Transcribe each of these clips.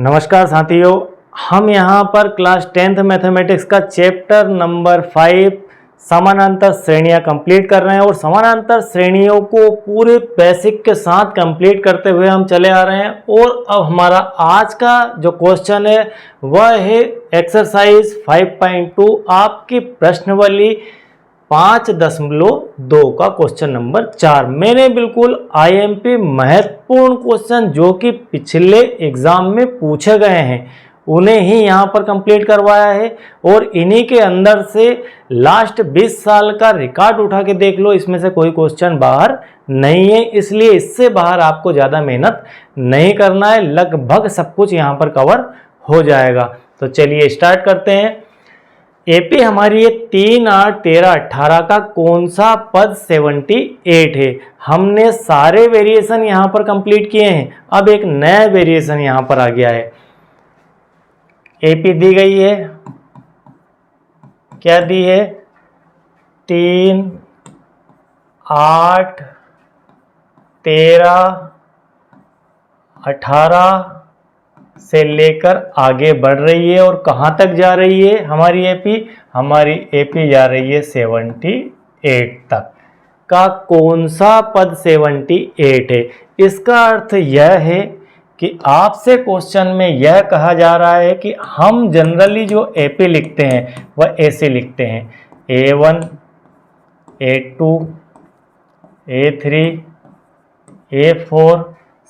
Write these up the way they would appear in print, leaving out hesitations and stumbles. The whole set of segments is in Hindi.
नमस्कार साथियों, हम यहाँ पर क्लास 10th मैथमेटिक्स का चैप्टर नंबर 5 समानांतर श्रेणियाँ कंप्लीट कर रहे हैं और समानांतर श्रेणियों को पूरे बेसिक के साथ कंप्लीट करते हुए हम चले आ रहे हैं। और अब हमारा आज का जो क्वेश्चन है वह है एक्सरसाइज 5.2 आपकी प्रश्नावली 5.2 का क्वेश्चन नंबर 4। मैंने बिल्कुल आईएमपी महत्वपूर्ण क्वेश्चन जो कि पिछले एग्जाम में पूछे गए हैं उन्हें ही यहाँ पर कंप्लीट करवाया है और इन्हीं के अंदर से लास्ट 20 साल का रिकॉर्ड उठा के देख लो, इसमें से कोई क्वेश्चन बाहर नहीं है। इसलिए इससे बाहर आपको ज़्यादा मेहनत नहीं करना है, लगभग सब कुछ यहाँ पर कवर हो जाएगा। तो चलिए स्टार्ट करते हैं। एपी हमारी ये 3, 8, 13, 18 का कौन सा पद 78 है। हमने सारे वेरिएशन यहाँ पर कंप्लीट किए हैं। अब एक नया वेरिएशन यहाँ पर आ गया है। एपी दी गई है, क्या दी है? 3, 8, 13, 18 से लेकर आगे बढ़ रही है और कहाँ तक जा रही है हमारी एपी? हमारी एपी जा रही है 78 तक। का कौन सा पद 78 है? इसका अर्थ यह है कि आपसे क्वेश्चन में यह कहा जा रहा है कि हम जनरली जो एपी लिखते हैं वह ऐसे लिखते हैं: A1, A2, A3, A4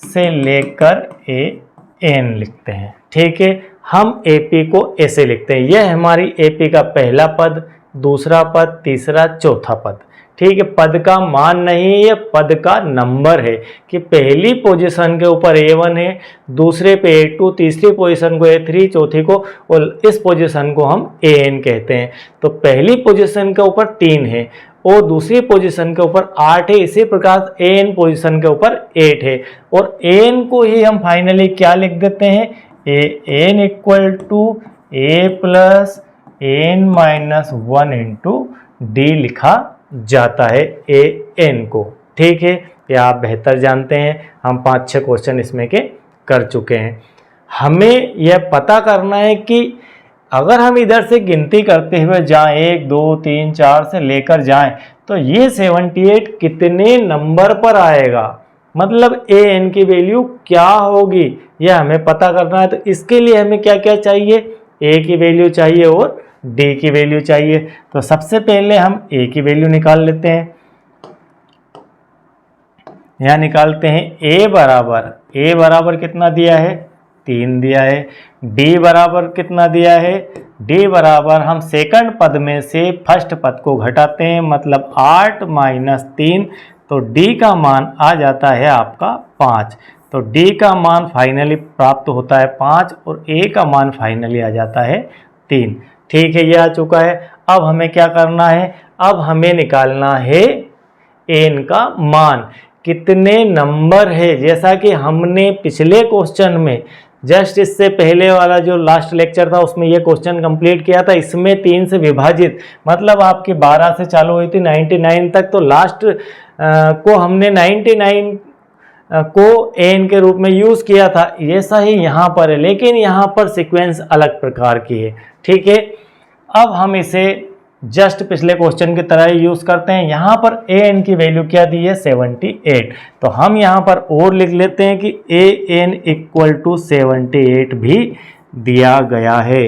से लेकर AN लिखते हैं। ठीक है, हम एपी को ऐसे लिखते हैं। यह हमारी एपी का पहला पद, दूसरा पद, तीसरा, चौथा पद। ठीक है, पद का मान नहीं, ये पद का नंबर है कि पहली पोजीशन के ऊपर A1 है, दूसरे पे A2, तीसरी पोजीशन को A3, चौथी को, और इस पोजीशन को हम AN कहते हैं। तो पहली पोजीशन के ऊपर 3 है और दूसरी पोजीशन के ऊपर 8 है। इसी प्रकार AN पोजीशन के ऊपर 8 है और AN को ही हम फाइनली क्या लिख देते हैं? AN equal to A plus AN minus 1 into D लिखा जाता है AN को। ठीक है, ये आप बेहतर जानते हैं, हम 5-6 क्वेश्चन इसमें के कर चुके हैं। हमें यह पता करना है कि अगर हम इधर से गिनती करते हुए जाएं, 1, 2, 3, 4 से लेकर जाएं, तो ये 78 कितने नंबर पर आएगा, मतलब AN की वैल्यू क्या होगी, यह हमें पता करना है। तो इसके लिए हमें क्या क्या चाहिए? A की वैल्यू चाहिए और D की वैल्यू चाहिए। तो सबसे पहले हम A की वैल्यू निकाल लेते हैं। यहाँ निकालते हैं A बराबर कितना दिया है? 3 दिया है। D बराबर कितना दिया है? D बराबर हम सेकंड पद में से फर्स्ट पद को घटाते हैं, मतलब 8 माइनस 3, तो D का मान आ जाता है आपका 5। तो D का मान फाइनली प्राप्त होता है 5 और A का मान फाइनली आ जाता है 3। ठीक है, यह आ चुका है। अब हमें क्या करना है? अब हमें निकालना है N का मान, कितने नंबर है। जैसा कि हमने पिछले क्वेश्चन में, जस्ट इससे पहले वाला जो लास्ट लेक्चर था उसमें यह क्वेश्चन कंप्लीट किया था। इसमें 3 से विभाजित, मतलब आपकी 12 से चालू हुई थी 99 तक, तो लास्ट को हमने 99 को एन के रूप में यूज़ किया था। ऐसा ही यहाँ पर है, लेकिन यहाँ पर सीक्वेंस अलग प्रकार की है। ठीक है, अब हम इसे जस्ट पिछले क्वेश्चन की तरह ही यूज़ करते हैं। यहाँ पर AN की वैल्यू क्या दी है? 78। तो हम यहाँ पर और लिख लेते हैं कि AN इक्वल टू 78 भी दिया गया है।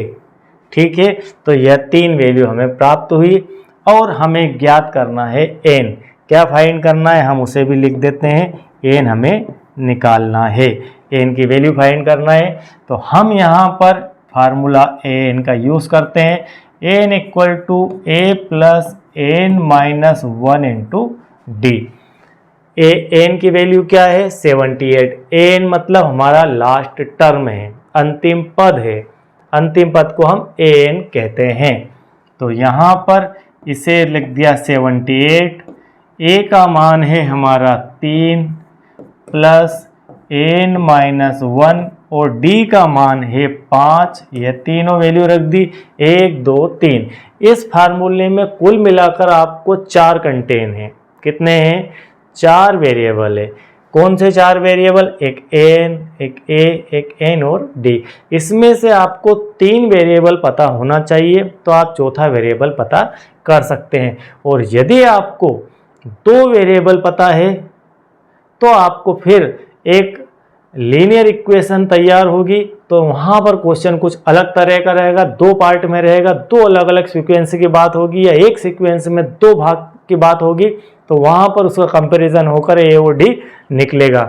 ठीक है, तो यह 3 वैल्यू हमें प्राप्त हुई और हमें ज्ञात करना है N। क्या फाइंड करना है? हम उसे भी लिख देते हैं। N हमें निकालना है, N की वैल्यू फाइंड करना है। तो हम यहाँ पर फार्मूला AN का यूज़ करते हैं। N equal to A plus N minus 1 into D। N की वैल्यू क्या है? 78। N मतलब हमारा लास्ट टर्म है, अंतिम पद है। अंतिम पद को हम AN कहते हैं। तो यहाँ पर इसे लिख दिया 78। A का मान है हमारा 3 प्लस N माइनस 1 और D का मान है 5। यह तीनों वैल्यू रख दी, 1, 2, 3। इस फार्मूले में कुल मिलाकर आपको 4 कंटेन है। कितने हैं? 4 वेरिएबल है। कौन से 4 वेरिएबल, एक एन, एक ए, एक एन और डी। इसमें से आपको 3 वेरिएबल पता होना चाहिए तो आप चौथा वेरिएबल पता कर सकते हैं। और यदि आपको 2 वेरिएबल पता है तो आपको फिर एक लीनियर इक्वेशन तैयार होगी। तो वहाँ पर क्वेश्चन कुछ अलग तरह का रहेगा, 2 पार्ट में रहेगा, 2 अलग अलग सीक्वेंस की बात होगी या एक सीक्वेंस में 2 भाग की बात होगी। तो वहाँ पर उसका कंपैरिजन होकर ए और डी निकलेगा।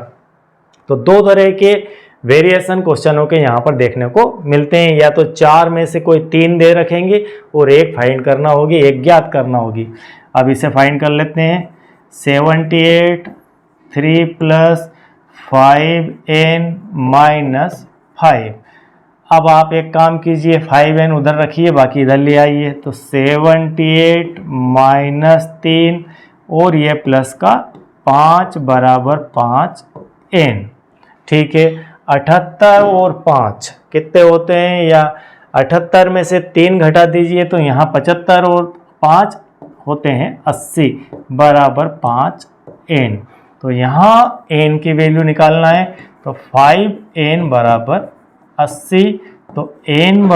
तो 2 तरह के वेरिएशन क्वेश्चनों के यहाँ पर देखने को मिलते हैं। या तो 4 में से कोई 3 दे रखेंगे और एक फाइंड करना होगी, एक ज्ञात करना होगी। अब इसे फाइंड कर लेते हैं। 78 3 + 5n - 5। अब आप एक काम कीजिए, 5n उधर रखिए, बाकी इधर ले आइए। तो 78 - 3 और ये प्लस का 5 = 5n। ठीक है, 78 और 5 कितने होते हैं, या 78 में से 3 घटा दीजिए तो यहाँ 75 और 5 होते हैं 80 = 5n। तो यहाँ n की वैल्यू निकालना है। तो 5n = 80। तो n =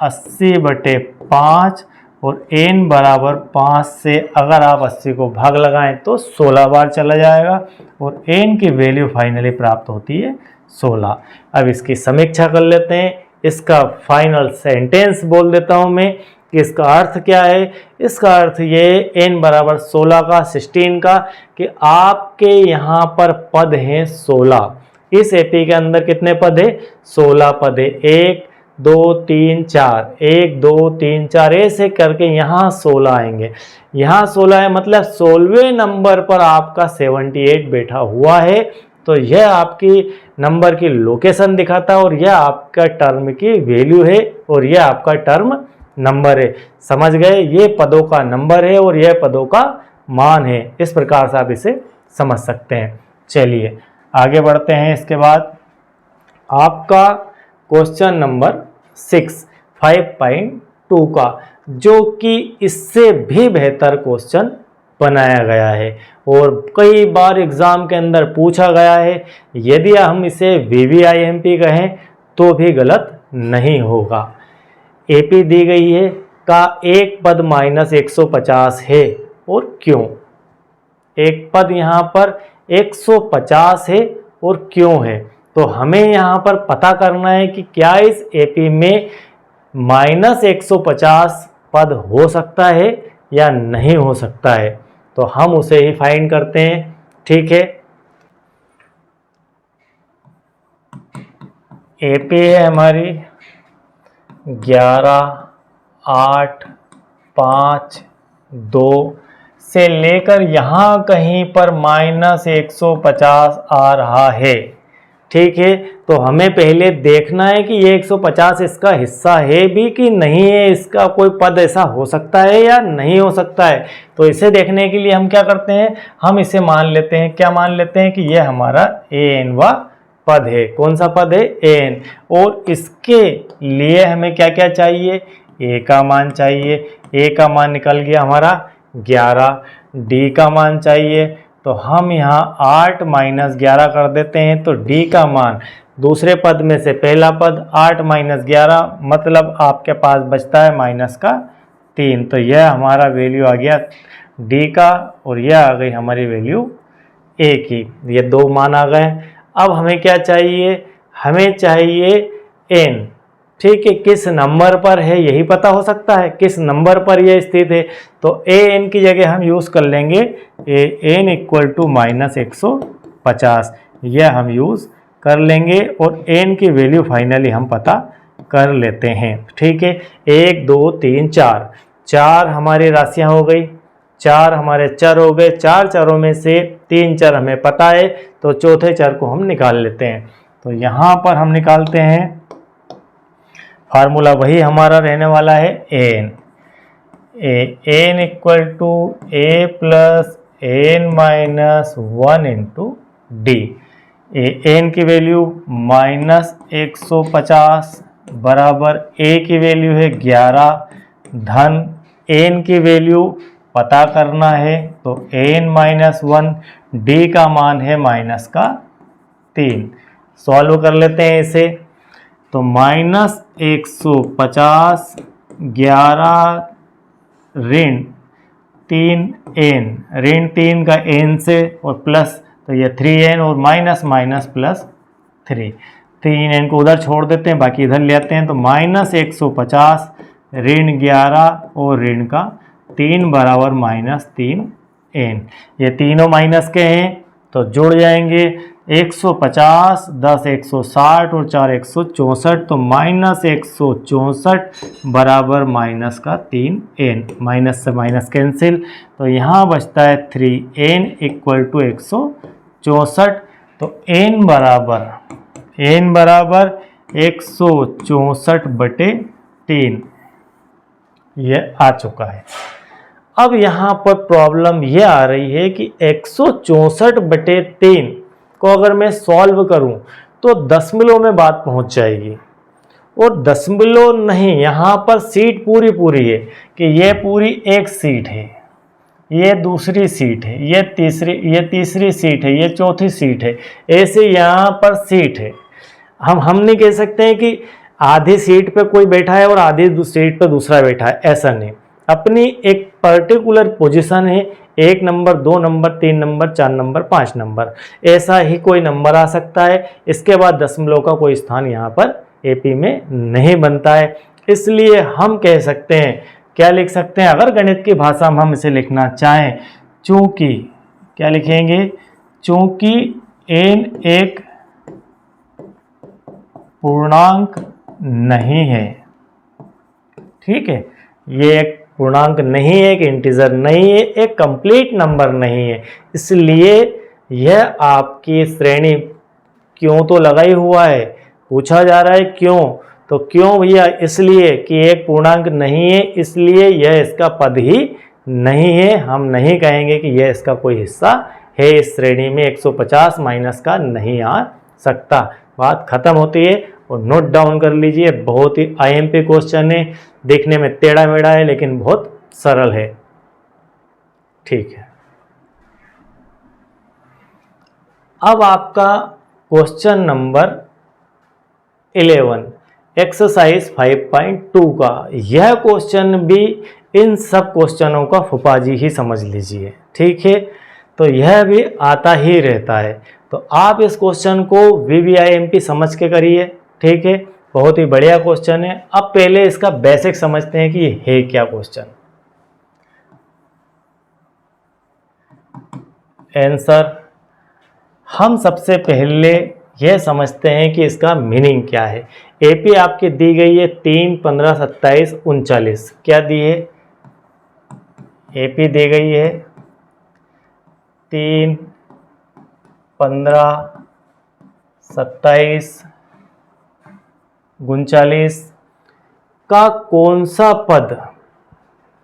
80/5 और n = 5 से अगर आप 80 को भाग लगाएं तो 16 बार चला जाएगा और n की वैल्यू फाइनली प्राप्त होती है 16। अब इसकी समीक्षा कर लेते हैं। इसका फाइनल सेंटेंस बोल देता हूं मैं कि इसका अर्थ क्या है। इसका अर्थ ये n = 16 का, 16 का, कि आपके यहाँ पर पद हैं 16। इस एपी के अंदर कितने पद है, 16 पद है। 1 2 3 4, 1 2 3 4 ऐसे करके यहाँ 16 आएंगे। यहाँ 16 है, मतलब 16वें नंबर पर आपका 78 बैठा हुआ है। तो यह आपकी नंबर की लोकेशन दिखाता है और यह आपका टर्म की वैल्यू है और यह आपका टर्म नंबर है। समझ गए, ये पदों का नंबर है और यह पदों का मान है। इस प्रकार से आप इसे समझ सकते हैं। चलिए आगे बढ़ते हैं। इसके बाद आपका क्वेश्चन नंबर 6 5.2 का, जो कि इससे भी बेहतर क्वेश्चन बनाया गया है और कई बार एग्जाम के अंदर पूछा गया है। यदि हम इसे VVIMP कहें तो भी गलत नहीं होगा। एपी दी गई है का एक पद -150 है और क्यों। एक पद यहाँ पर 150 है और क्यों है। तो हमें यहाँ पर पता करना है कि क्या इस एपी में -150 पद हो सकता है या नहीं हो सकता है। तो हम उसे ही फाइंड करते हैं। ठीक है, एपी है हमारी 11 8 5 2 से लेकर यहाँ कहीं पर -150 आ रहा है। ठीक है, तो हमें पहले देखना है कि ये 150 इसका हिस्सा है भी कि नहीं है। इसका कोई पद ऐसा हो सकता है या नहीं हो सकता है। तो इसे देखने के लिए हम क्या करते हैं, हम इसे मान लेते हैं, क्या मान लेते हैं कि ये हमारा an पद है। कौन सा पद है, an। और इसके लिए हमें क्या क्या चाहिए, a का मान चाहिए। a का मान निकल गया हमारा 11। d का मान चाहिए, तो हम यहाँ 8 - 11 कर देते हैं। तो d का मान दूसरे पद में से पहला पद 8 - 11, मतलब आपके पास बचता है -3। तो यह हमारा वैल्यू आ गया d का और यह आ गई हमारी वैल्यू a की। ये 2 मान आ गए। अब हमें क्या चाहिए, हमें चाहिए n। ठीक है, किस नंबर पर है यही पता हो सकता है, किस नंबर पर यह स्थित है। तो an की जगह हम यूज़ कर लेंगे an = -150। यह हम यूज़ कर लेंगे और n की वैल्यू फाइनली हम पता कर लेते हैं। ठीक है, 1 2 3 4, 4 हमारी राशियां हो गई, 4 हमारे चर हो गए। 4 चरों में से 3 चर हमें पता है, तो चौथे चर को हम निकाल लेते हैं। तो यहाँ पर हम निकालते हैं, फार्मूला वही हमारा रहने वाला है an = a + n - 1 × d। an की वैल्यू -150 बराबर a की वैल्यू है 11 धन n की वैल्यू पता करना है, तो n-1, d का मान है -3। सॉल्व कर लेते हैं इसे, तो -150 11 ऋण 3n, ऋण 3 का n से और प्लस, तो ये 3n और माइनस माइनस प्लस 3, 3n को उधर छोड़ देते हैं, बाकी इधर ले आते हैं, तो -150 ऋण 11 और ऋण का 3 बराबर -3n। ये तीनों माइनस के हैं तो जुड़ जाएंगे, 150 10 160 और 4 164, तो -164 बराबर -3n, माइनस से माइनस कैंसिल, तो यहाँ बचता है 3n इक्वल टू 164। तो n बराबर 164/3 ये आ चुका है। अब यहाँ पर प्रॉब्लम ये आ रही है कि 164/3 को अगर मैं सॉल्व करूं तो दशमलव में बात पहुंच जाएगी, और दशमलव नहीं, यहाँ पर सीट पूरी है कि ये पूरी एक सीट है, ये दूसरी सीट है, ये तीसरी सीट है, ये चौथी सीट है, ऐसे यहाँ पर सीट है। हम नहीं कह सकते हैं कि आधी सीट पे कोई बैठा है और आधी सीट पे दूसरा बैठा है, ऐसा नहीं। अपनी एक पर्टिकुलर पोजीशन है, 1 number 2 number 3 number 4 number 5 number, ऐसा ही कोई नंबर आ सकता है। इसके बाद दशमलव का कोई स्थान यहाँ पर एपी में नहीं बनता है, इसलिए हम कह सकते हैं, क्या लिख सकते हैं, अगर गणित की भाषा में हम इसे लिखना चाहें, चूंकि क्या लिखेंगे, चूंकि n एक पूर्णांक नहीं है, ठीक है, ये एक पूर्णांक नहीं है, एक इंटीजर नहीं है, एक कंप्लीट नंबर नहीं है, इसलिए यह आपकी श्रेणी क्यों तो लगा ही हुआ है, पूछा जा रहा है क्यों, तो क्यों भैया, इसलिए कि एक पूर्णांक नहीं है, इसलिए यह इसका पद ही नहीं है। हम नहीं कहेंगे कि यह इसका कोई हिस्सा है, इस श्रेणी में 150 माइनस का नहीं आ सकता। बात खत्म होती है, और नोट डाउन कर लीजिए, बहुत ही आईएमपी क्वेश्चन है, देखने में टेढ़ा मेढ़ा है लेकिन बहुत सरल है, ठीक है। अब आपका क्वेश्चन नंबर 11 एक्सरसाइज 5.2 का, यह क्वेश्चन भी इन सब क्वेश्चनों का फुफाजी ही समझ लीजिए, ठीक है, तो यह भी आता ही रहता है। तो आप इस क्वेश्चन को VVIMP समझ के करिए, ठीक है, बहुत ही बढ़िया क्वेश्चन है। अब पहले इसका बेसिक समझते हैं कि ये है क्या क्वेश्चन। आंसर, हम सबसे पहले यह समझते हैं कि इसका मीनिंग क्या है। एपी आपकी दी गई है 3, 15, 27, 39, क्या दी है, एपी दी गई है 3, 15, 27, 39 का कौन सा पद,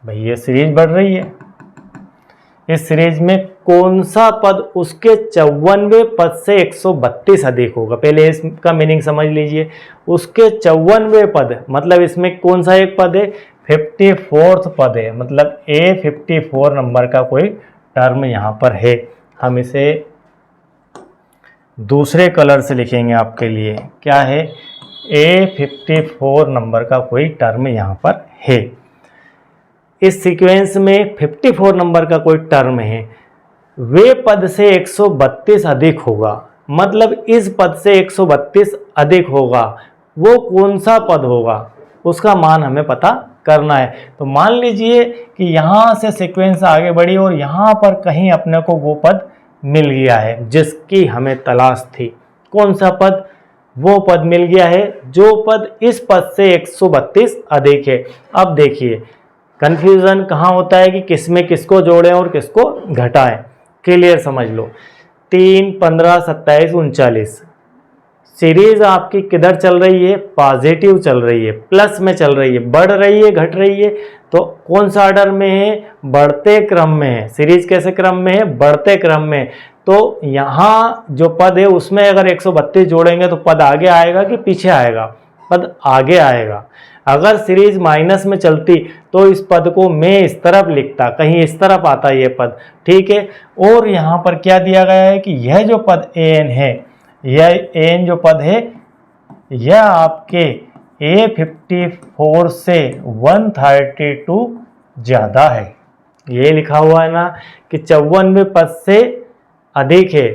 भाई ये सीरीज बढ़ रही है, इस सीरीज में कौन सा पद उसके 54वें पद से 132 अधिक होगा। पहले इसका मीनिंग समझ लीजिए, उसके 54वें पद मतलब इसमें कौन सा एक पद है, 54th पद है, मतलब A54 नंबर का कोई टर्म यहाँ पर है। हम इसे दूसरे कलर से लिखेंगे आपके लिए, क्या है, A54 नंबर का कोई टर्म यहाँ पर है। इस सीक्वेंस में 54 नंबर का कोई टर्म है, वे पद से 132 अधिक होगा, मतलब इस पद से 132 अधिक होगा, वो कौन सा पद होगा, उसका मान हमें पता करना है। तो मान लीजिए कि यहाँ से सीक्वेंस आगे बढ़ी और यहाँ पर कहीं अपने को वो पद मिल गया है जिसकी हमें तलाश थी। कौन सा पद, वो पद मिल गया है जो पद इस पद से 132 अधिक है। अब देखिए कंफ्यूजन कहाँ होता है कि किसमें किसको जोड़ें और किसको घटाएं, क्लियर समझ लो। 3, 15, 27, 39 सीरीज आपकी किधर चल रही है, पॉजिटिव चल रही है, प्लस में चल रही है, बढ़ रही है, घट रही है, तो कौन सा ऑर्डर में है, बढ़ते क्रम में है। सीरीज कैसे क्रम में है, बढ़ते क्रम में। तो यहाँ जो पद है उसमें अगर 132 जोड़ेंगे तो पद आगे आएगा कि पीछे आएगा, पद आगे आएगा। अगर सीरीज माइनस में चलती तो इस पद को मैं इस तरफ लिखता, कहीं इस तरफ आता ये पद, ठीक है। और यहाँ पर क्या दिया गया है कि यह जो पद an है, यह an जो पद है यह आपके A54 से 132 ज़्यादा है। ये लिखा हुआ है ना कि 54वें पद से अधिक है,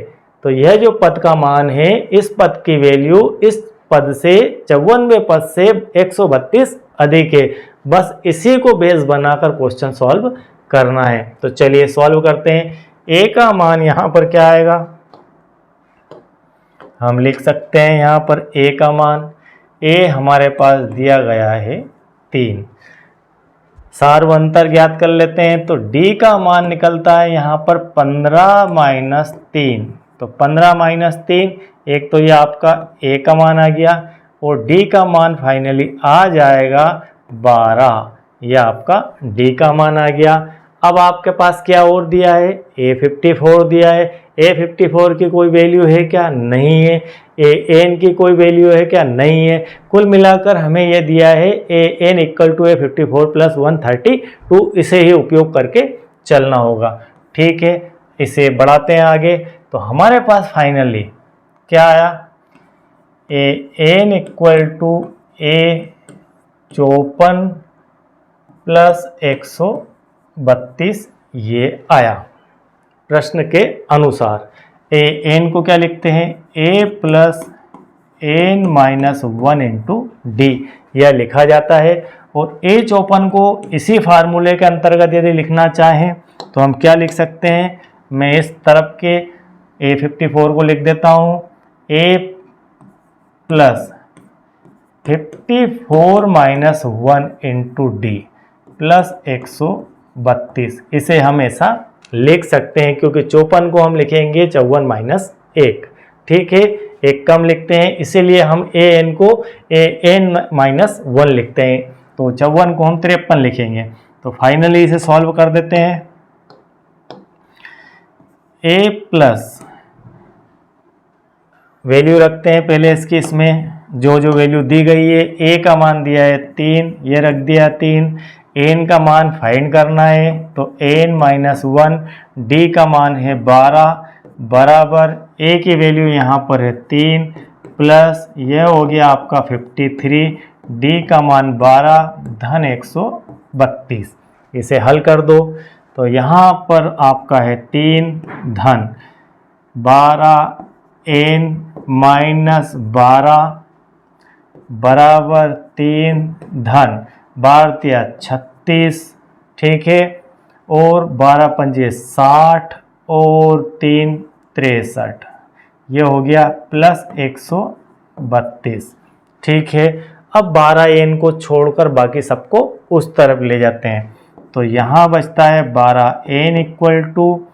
तो यह जो पद का मान है इस पद की वैल्यू इस पद से 54वें पद से 132 अधिक है। बस इसी को बेस बनाकर क्वेश्चन सॉल्व करना है। तो चलिए सॉल्व करते हैं। a का मान यहाँ पर क्या आएगा, हम लिख सकते हैं यहाँ पर a का मान, a हमारे पास दिया गया है 3। सार्वंतर ज्ञात कर लेते हैं तो d का मान निकलता है यहाँ पर 15 माइनस 3। तो 15 माइनस 3, एक तो ये आपका a का मान आ गया और d का मान फाइनली आ जाएगा 12। ये आपका d का मान आ गया। अब आपके पास क्या और दिया है, A54 दिया है। A54 की कोई वैल्यू है क्या, नहीं है। an की कोई वैल्यू है क्या, नहीं है। कुल मिलाकर हमें यह दिया है an equal to A54 plus 132। इसे ही उपयोग करके चलना होगा, ठीक है। इसे बढ़ाते हैं आगे, तो हमारे पास फाइनली क्या आया, an equal to A54 plus 132 ये आया प्रश्न के अनुसार। an को क्या लिखते हैं, a plus n minus 1 into D, यह लिखा जाता है। और A54 को इसी फार्मूले के अंतर्गत यदि लिखना चाहें तो हम क्या लिख सकते हैं, मैं इस तरफ के A54 को लिख देता हूँ, a plus 54 minus 1 into D plus 132। इसे हम ऐसा लिख सकते हैं क्योंकि 54 को हम लिखेंगे 54 माइनस 1, ठीक है। एक कम लिखते हैं, इसीलिए हम an को an माइनस 1 लिखते हैं। तो 54 को हम 53 लिखेंगे। तो फाइनली इसे सॉल्व कर देते हैं। a प्लस वैल्यू रखते हैं पहले इसकी, इसमें जो जो वैल्यू दी गई है, a का मान दिया है 3, ये रख दिया 3। n का मान फाइंड करना है तो n माइनस 1, d का मान है 12 बराबर a की वैल्यू यहाँ पर है 3 प्लस यह हो गया आपका 53, d का मान 12 धन 132। इसे हल कर दो तो यहाँ पर आपका है 3 धन 12 n माइनस 12 बराबर 3 धन 12 36, ठीक है। और 12 पंजे 60 और 3 63, ये हो गया प्लस 132, ठीक है। अब 12n को छोड़कर बाकी सबको उस तरफ ले जाते हैं तो यहाँ बचता है 12n इक्वल टू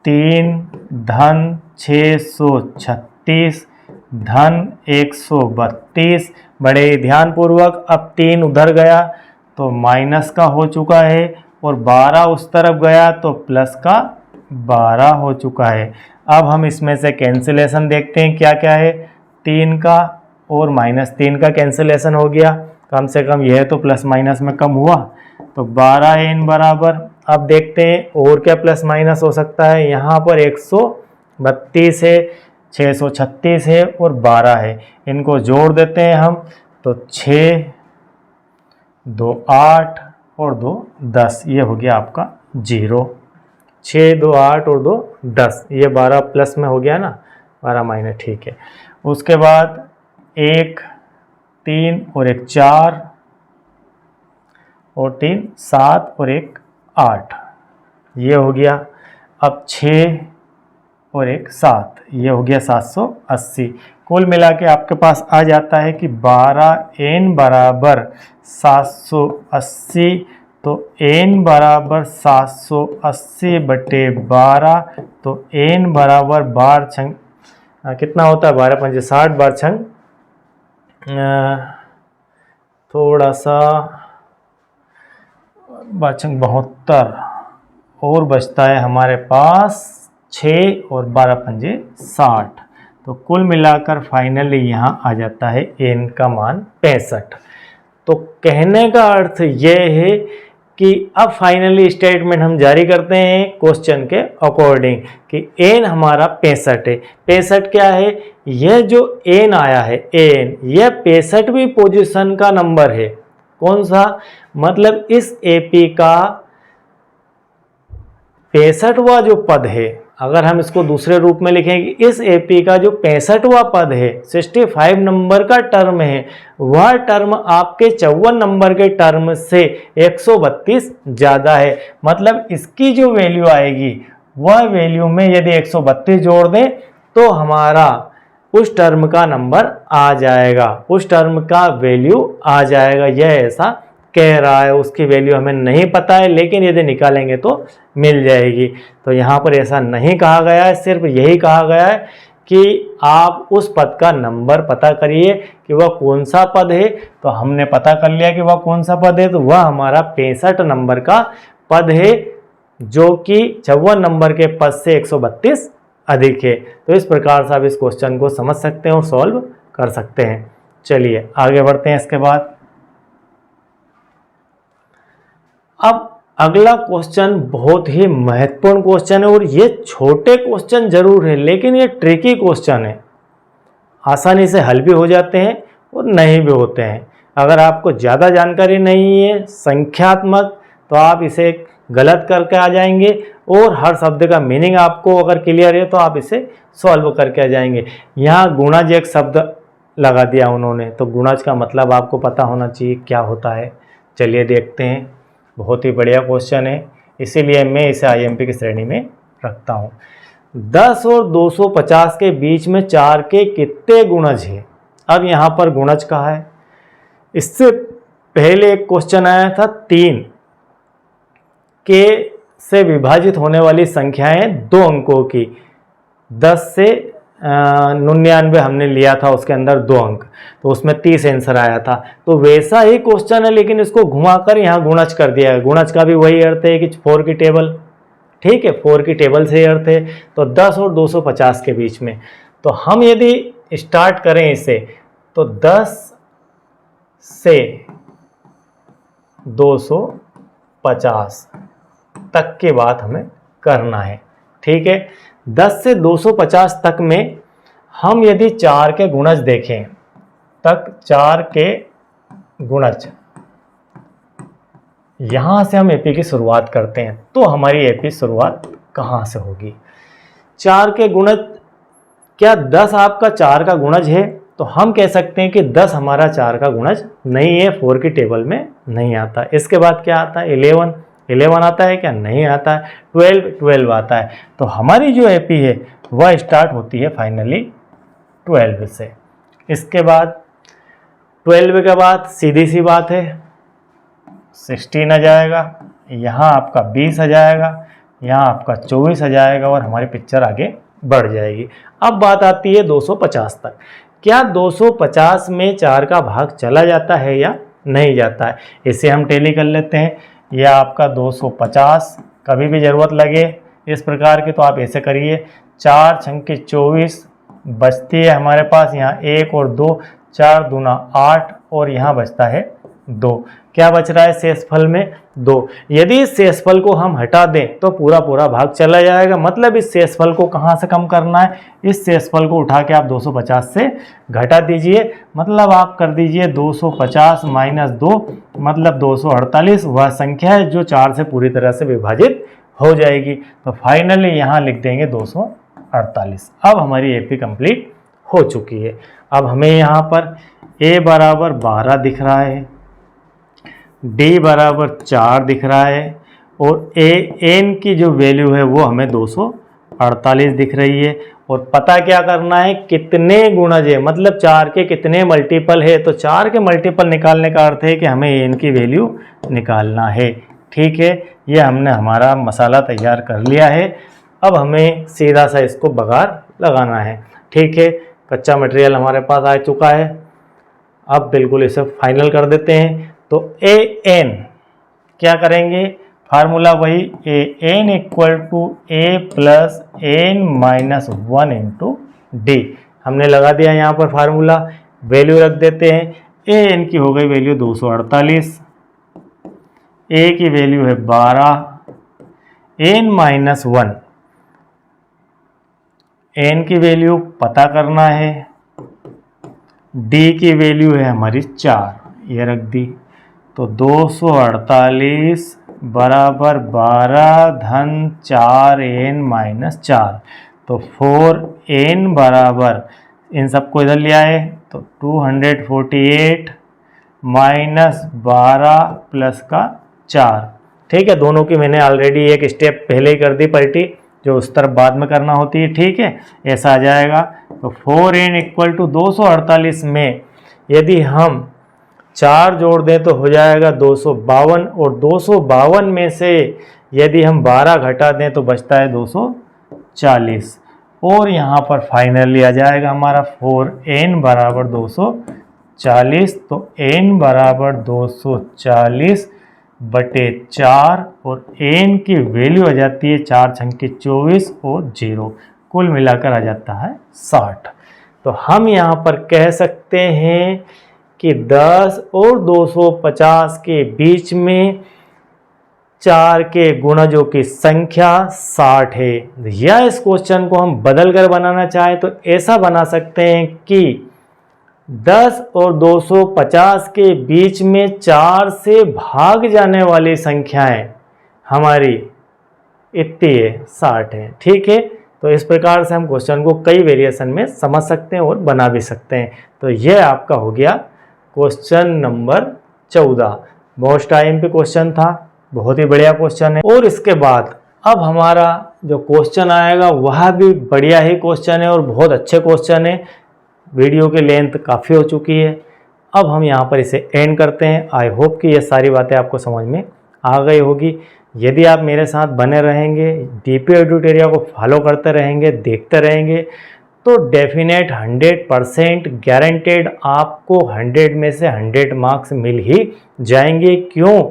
3 धन 636 धन 132। बड़े ध्यानपूर्वक, अब 3 उधर गया तो माइनस का हो चुका है और 12 उस तरफ गया तो प्लस का 12 हो चुका है। अब हम इसमें से कैंसिलेशन देखते हैं क्या क्या है, 3 का और माइनस 3 का कैंसिलेशन हो गया, कम से कम यह तो प्लस माइनस में कम हुआ। तो 12n बराबर, अब देखते हैं और क्या प्लस माइनस हो सकता है। यहाँ पर 132 है, 636 है और 12 है, इनको जोड़ देते हैं हम तो 6 2 8 और 2 10, ये हो गया आपका 0। 6 2 8 और 2 10, ये 12 प्लस में हो गया ना, 12 माइनस, ठीक है। उसके बाद 1 3 और 1 4 और 3 7 और 1 8, ये हो गया। अब 6 और 1 7, ये हो गया 780। कुल मिला के आपके पास आ जाता है कि 12n बराबर 780। तो n बराबर 780 बटे 12, तो n बराबर 12 छंग कितना होता है, 12 पंजे 60, 12 छंग थोड़ा सा 12 छंग 72 और बचता है हमारे पास 6 और 12 पंजे 60। तो कुल मिलाकर फाइनली यहाँ आ जाता है n का मान 65। तो कहने का अर्थ ये है कि अब फाइनली स्टेटमेंट हम जारी करते हैं क्वेश्चन के अकॉर्डिंग कि एन हमारा 65 है। 65 क्या है? यह जो एन आया है एन, यह 65वीं पोजीशन का नंबर है। कौन सा? मतलब इस एपी का 65वां जो पद है, अगर हम इसको दूसरे रूप में लिखें कि इस एपी का जो 65वां पद है, 65 नंबर का टर्म है, वह टर्म आपके 54 नंबर के टर्म से 132 ज़्यादा है। मतलब इसकी जो वैल्यू आएगी वह वैल्यू में यदि 132 जोड़ दें तो हमारा उस टर्म का नंबर आ जाएगा, उस टर्म का वैल्यू आ जाएगा। यह ऐसा कह रहा है। उसकी वैल्यू हमें नहीं पता है, लेकिन यदि निकालेंगे तो मिल जाएगी। तो यहाँ पर ऐसा नहीं कहा गया है, सिर्फ यही कहा गया है कि आप उस पद का नंबर पता करिए कि वह कौन सा पद है। तो हमने पता कर लिया कि वह कौन सा पद है, तो वह हमारा 65 नंबर का पद है, जो कि 54 नंबर के पद से 132 अधिक है। तो इस प्रकार से आप इस क्वेश्चन को समझ सकते हैं और सॉल्व कर सकते हैं। चलिए आगे बढ़ते हैं। इसके बाद अब अगला क्वेश्चन बहुत ही महत्वपूर्ण क्वेश्चन है, और ये छोटे क्वेश्चन जरूर है लेकिन ये ट्रिकी क्वेश्चन है। आसानी से हल भी हो जाते हैं और नहीं भी होते हैं। अगर आपको ज़्यादा जानकारी नहीं है संख्यात्मक, तो आप इसे गलत करके आ जाएंगे, और हर शब्द का मीनिंग आपको अगर क्लियर है तो आप इसे सॉल्व करके आ जाएंगे। यहाँ गुणज एक शब्द लगा दिया उन्होंने, तो गुणज का मतलब आपको पता होना चाहिए क्या होता है। चलिए देखते हैं। बहुत ही बढ़िया क्वेश्चन है, इसीलिए मैं इसे आईएमपी की श्रेणी में रखता हूँ। 10 और 250 के बीच में 4 के कितने गुणज हैं? अब यहाँ पर गुणज कहा है। इससे पहले एक क्वेश्चन आया था 3 के से विभाजित होने वाली संख्याएं 2 अंकों की। 10 से 99 हमने लिया था, उसके अंदर 2 अंक, तो उसमें 30 आंसर आया था। तो वैसा ही क्वेश्चन है, लेकिन इसको घुमाकर यहाँ गुणज कर दिया है। गुणज का भी वही अर्थ है कि 4 की टेबल, ठीक है, 4 की टेबल से अर्थ है। तो 10 और 250 के बीच में, तो हम यदि स्टार्ट करें इसे, तो 10 से 250 तक की बात हमें करना है, ठीक है। 10 से 250 तक में हम यदि 4 के गुणज देखें, तक 4 के गुणज, यहां से हम एपी की शुरुआत करते हैं, तो हमारी एपी शुरुआत कहां से होगी? 4 के गुणज, क्या 10 आपका 4 का गुणज है? तो हम कह सकते हैं कि 10 हमारा 4 का गुणज नहीं है, 4 की टेबल में नहीं आता। इसके बाद क्या आता है? 11 आता है क्या? नहीं आता है। 12 आता है। तो हमारी जो एपी है वह स्टार्ट होती है फाइनली 12 से। इसके बाद 12 के बाद सीधी सी बात है 16 आ जाएगा, यहाँ आपका 20 आ जाएगा, यहाँ आपका 24 आ जाएगा, और हमारी पिक्चर आगे बढ़ जाएगी। अब बात आती है 250 तक। क्या 250 में 4 का भाग चला जाता है या नहीं जाता है? इसे हम टैली कर लेते हैं। यह आपका 250, कभी भी ज़रूरत लगे इस प्रकार के तो आप ऐसे करिए। 4 छंके 24 बचती है हमारे पास, यहाँ 1 और 2, 4 दूना 8, और यहाँ बचता है 2। क्या बच रहा है शेषफल में? 2। यदि इस शेषफल को हम हटा दें तो पूरा पूरा भाग चला जाएगा। मतलब इस शेषफल को कहाँ से कम करना है? इस शेषफल को उठा के आप 250 से घटा दीजिए। मतलब आप कर दीजिए 250 माइनस 2, मतलब 248 वह संख्या है जो 4 से पूरी तरह से विभाजित हो जाएगी। तो फाइनली यहाँ लिख देंगे 248। अब हमारी एपी कंप्लीट हो चुकी है। अब हमें यहाँ पर a बराबर 12 दिख रहा है, d बराबर 4 दिख रहा है, और n की जो वैल्यू है वो हमें 248 दिख रही है। और पता क्या करना है? कितने गुणज है, मतलब 4 के कितने मल्टीपल है। तो 4 के मल्टीपल निकालने का अर्थ है कि हमें n की वैल्यू निकालना है, ठीक है। ये हमने हमारा मसाला तैयार कर लिया है। अब हमें सीधा सा इसको बघार लगाना है, ठीक है। कच्चा मटेरियल हमारे पास आ चुका है। अब बिल्कुल इसे फाइनल कर देते हैं। तो ए एन क्या करेंगे? फार्मूला वही, A N equal to A plus N minus 1 into D. हमने लगा दिया यहाँ पर फार्मूला, वैल्यू रख देते हैं। ए एन की हो गई वैल्यू 248, ए की वैल्यू है 12, एन माइनस 1, एन की वैल्यू पता करना है, डी की वैल्यू है हमारी 4, ये रख दी। तो 248 बराबर 12 धन 4 एन माइनस 4, तो 4 एन बराबर, इन सबको इधर ले आए तो 248 माइनस 12 प्लस का 4। ठीक है, दोनों की मैंने ऑलरेडी एक स्टेप पहले ही कर दी पलटी, जो उस तरफ बाद में करना होती है। ठीक है, ऐसा आ जाएगा। तो 4n इक्वल टू 248 में यदि हम 4 जोड़ दें तो हो जाएगा 252, और 252 में से यदि हम 12 घटा दें तो बचता है 240, और यहाँ पर फाइनली आ जाएगा हमारा 4n बराबर 240। तो n बराबर 240 बटे 4, और n की वैल्यू आ जाती है 4 छंके 24 और 0, कुल मिलाकर आ जाता है 60। तो हम यहाँ पर कह सकते हैं कि 10 और 250 के बीच में 4 के गुणजों की संख्या 60 है। या इस क्वेश्चन को हम बदल कर बनाना चाहें तो ऐसा बना सकते हैं कि 10 और 250 के बीच में 4 से भाग जाने वाली संख्याएं हमारी इतनी है, 60 है। ठीक है, तो इस प्रकार से हम क्वेश्चन को कई वेरिएशन में समझ सकते हैं और बना भी सकते हैं। तो यह आपका हो गया क्वेश्चन नंबर 14। मोस्ट टाइम पे क्वेश्चन था, बहुत ही बढ़िया क्वेश्चन है। और इसके बाद अब हमारा जो क्वेश्चन आएगा वह भी बढ़िया ही क्वेश्चन है और बहुत अच्छे क्वेश्चन है। वीडियो की लेंथ काफ़ी हो चुकी है, अब हम यहाँ पर इसे एंड करते हैं। आई होप कि ये सारी बातें आपको समझ में आ गई होगी। यदि आप मेरे साथ बने रहेंगे, डीपी एडुटेरिया को फॉलो करते रहेंगे, देखते रहेंगे, तो डेफिनेट 100% गारंटेड आपको 100 में से 100 मार्क्स मिल ही जाएंगे। क्यों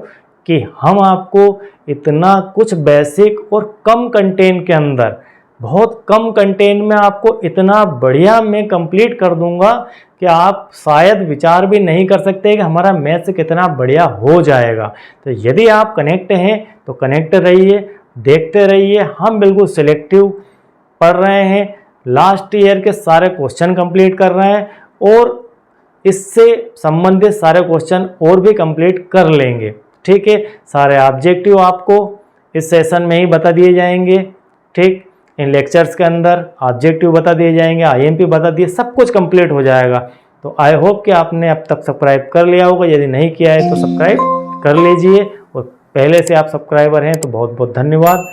कि हम आपको इतना कुछ बेसिक और कम कंटेंट के अंदर, बहुत कम कंटेंट में आपको इतना बढ़िया मैं कंप्लीट कर दूंगा कि आप शायद विचार भी नहीं कर सकते कि हमारा मैथ्स कितना बढ़िया हो जाएगा। तो यदि आप कनेक्ट हैं तो कनेक्ट रहिए, देखते रहिए। हम बिल्कुल सिलेक्टिव पढ़ रहे हैं, लास्ट ईयर के सारे क्वेश्चन कंप्लीट कर रहे हैं और इससे संबंधित सारे क्वेश्चन और भी कंप्लीट कर लेंगे। ठीक है, सारे ऑब्जेक्टिव आपको इस सेशन में ही बता दिए जाएंगे। ठीक, इन लेक्चर्स के अंदर ऑब्जेक्टिव बता दिए जाएंगे, आईएमपी बता दिए, सब कुछ कंप्लीट हो जाएगा। तो आई होप कि आपने अब तक सब्सक्राइब कर लिया होगा। यदि नहीं किया है तो सब्सक्राइब कर लीजिए, और पहले से आप सब्सक्राइबर हैं तो बहुत बहुत धन्यवाद।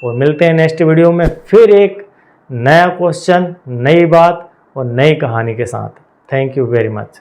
और मिलते हैं नेक्स्ट वीडियो में फिर एक नया क्वेश्चन, नई बात और नई कहानी के साथ। Thank you very much.